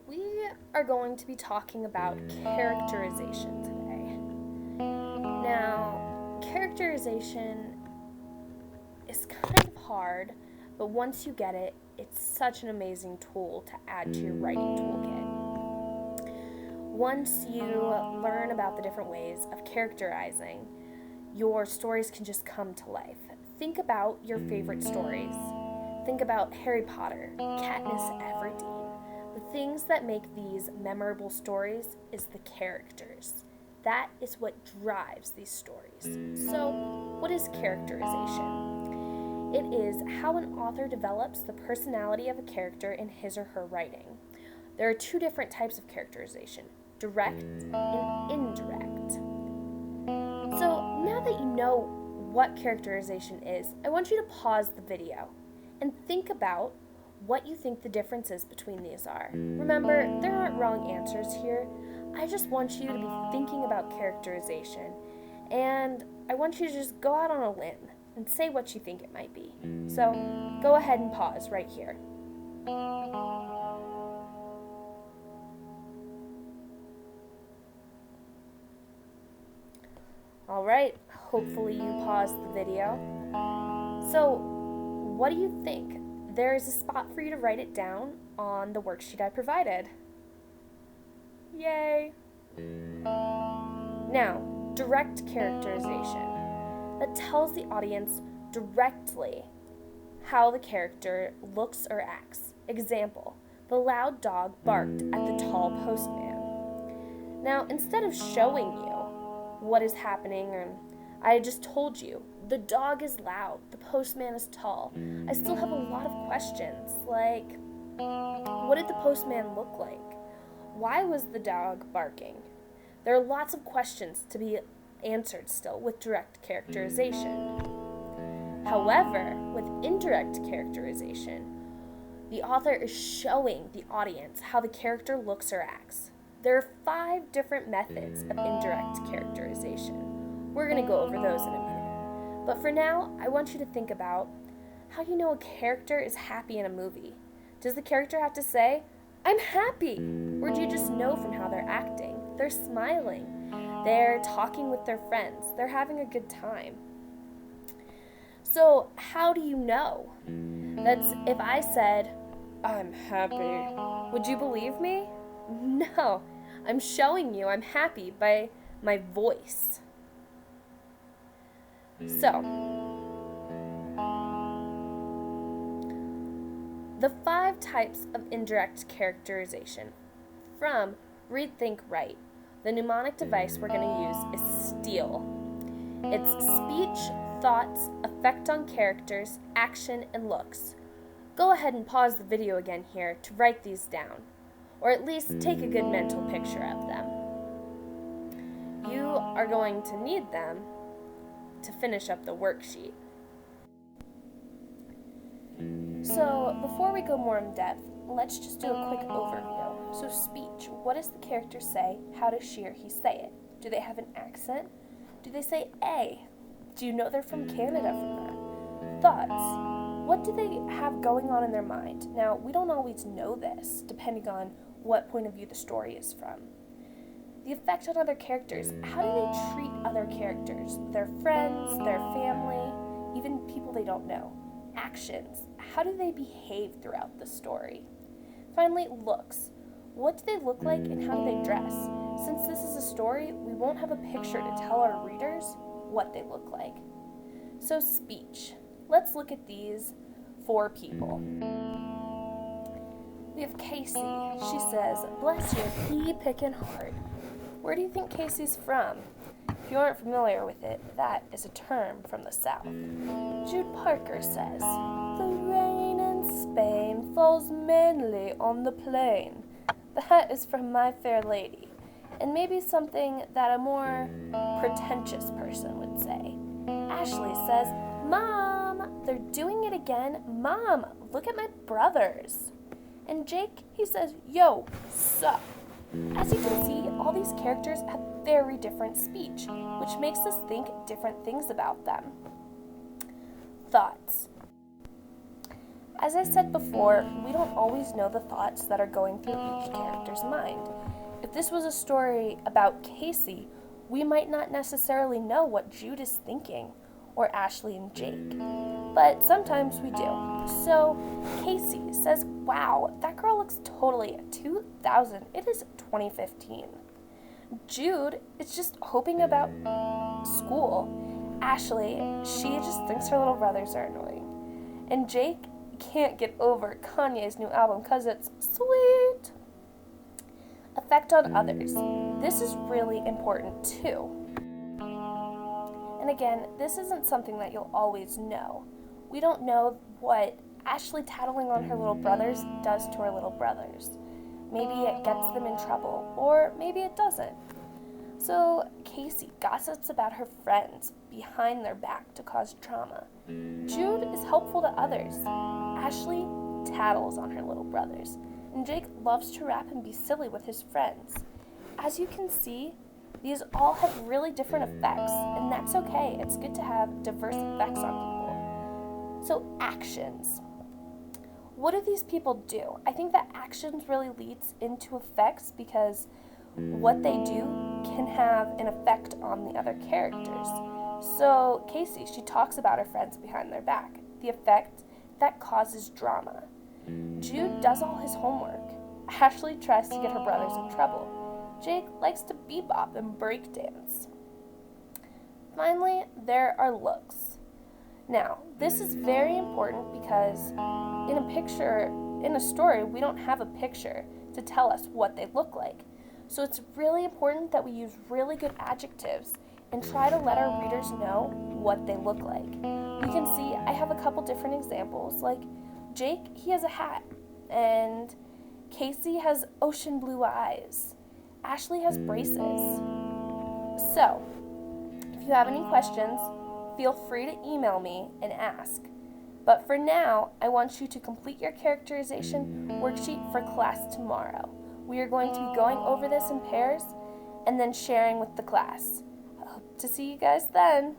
We are going to be talking about characterization today. Now, characterization is kind of hard, but once you get it, it's such an amazing tool to add to your writing toolkit. Once you learn about the different ways of characterizing, your stories can just come to life. Think about your favorite stories. Think about Harry Potter, Katniss Everdeen. The things that make these memorable stories is the characters. That is what drives these stories. So, what is characterization? It is how an author develops the personality of a character in his or her writing. There are two different types of characterization, direct and indirect. So, now that you know what characterization is, I want you to pause the video and think about what you think the differences between these are. Remember, there aren't wrong answers here. I just want you to be thinking about characterization, and I want you to just go out on a limb and say what you think it might be. So, go ahead and pause right here. Alright, hopefully you paused the video. So, what do you think? There is a spot for you to write it down on the worksheet I provided. Yay! Now, direct characterization. That tells the audience directly how the character looks or acts. Example, the loud dog barked at the tall postman. Now, instead of showing you what is happening, or I just told you, the dog is loud, the postman is tall, I still have a lot of questions, like, what did the postman look like? Why was the dog barking? There are lots of questions to be answered still with direct characterization. However, with indirect characterization, the author is showing the audience how the character looks or acts. There are 5 different methods of indirect characterization. We're going to go over those in a minute. But for now, I want you to think about how you know a character is happy in a movie. Does the character have to say, "I'm happy"? Or do you just know from how they're acting? They're smiling. They're talking with their friends. They're having a good time. So, how do you know? That's if I said, "I'm happy," would you believe me? No. I'm showing you I'm happy by my voice. So, the 5 types of indirect characterization from Read, Think, Write. The mnemonic device we're going to use is STEAL. It's speech, thoughts, effect on characters, action, and looks. Go ahead and pause the video again here to write these down, or at least take a good mental picture of them. You are going to need them to finish up the worksheet. So, before we go more in depth, let's just do a quick overview. So, speech. What does the character say? How does she or he say it? Do they have an accent? Do they say A? Do you know they're from Canada from that? Thoughts. What do they have going on in their mind? Now, we don't always know this, depending on what point of view the story is from. The effect on other characters. How do they treat other characters? Their friends, their family, even people they don't know. Actions. How do they behave throughout the story? Finally, looks. What do they look like and how do they dress? Since this is a story, we won't have a picture to tell our readers what they look like. So, speech. Let's look at these 4 people. We have Casey. She says, "Bless your pea-pickin' heart." Where do you think Casey's from? If you aren't familiar with it, that is a term from the South. Jude Parker says, "The rain in Spain falls mainly on the plain." That is from My Fair Lady, and maybe something that a more pretentious person would say. Ashley says, "Mom, they're doing it again. Mom, look at my brothers." And Jake, he says, "Yo, sup." As you can see, all these characters have very different speech, which makes us think different things about them. Thoughts. as I said before, we don't always know the thoughts that are going through each character's mind. If this was a story about Casey, we might not necessarily know what Jude is thinking, or Ashley and Jake. But sometimes we do. So Casey says, wow, that girl looks totally 2000. It is 2015. Jude is just hoping about school. Ashley, she just thinks her little brothers are annoying. And Jake can't get over Kanye's new album because it's sweet. Effect on others. This is really important too. And again, this isn't something that you'll always know. We don't know what Ashley tattling on her little brothers does to her little brothers. Maybe it gets them in trouble, or maybe it doesn't. So Casey gossips about her friends behind their back to cause drama. Jude is helpful to others. Ashley tattles on her little brothers. And Jake loves to rap and be silly with his friends. As you can see, these all have really different effects, and that's okay. It's good to have diverse effects on people. So actions. What do these people do? I think that actions really leads into effects because what they do can have an effect on the other characters. So Casey, she talks about her friends behind their back, the effect that causes drama. Jude does all his homework. Ashley tries to get her brothers in trouble. Jake likes to bebop and breakdance. Finally, there are looks. Now, this is very important because in a story, we don't have a picture to tell us what they look like. So it's really important that we use really good adjectives and try to let our readers know what they look like. You can see I have a couple different examples, like Jake, he has a hat, and Casey has ocean blue eyes. Ashley has braces. So, if you have any questions, feel free to email me and ask. But for now, I want you to complete your characterization worksheet for class tomorrow. We are going to be going over this in pairs and then sharing with the class. I hope to see you guys then.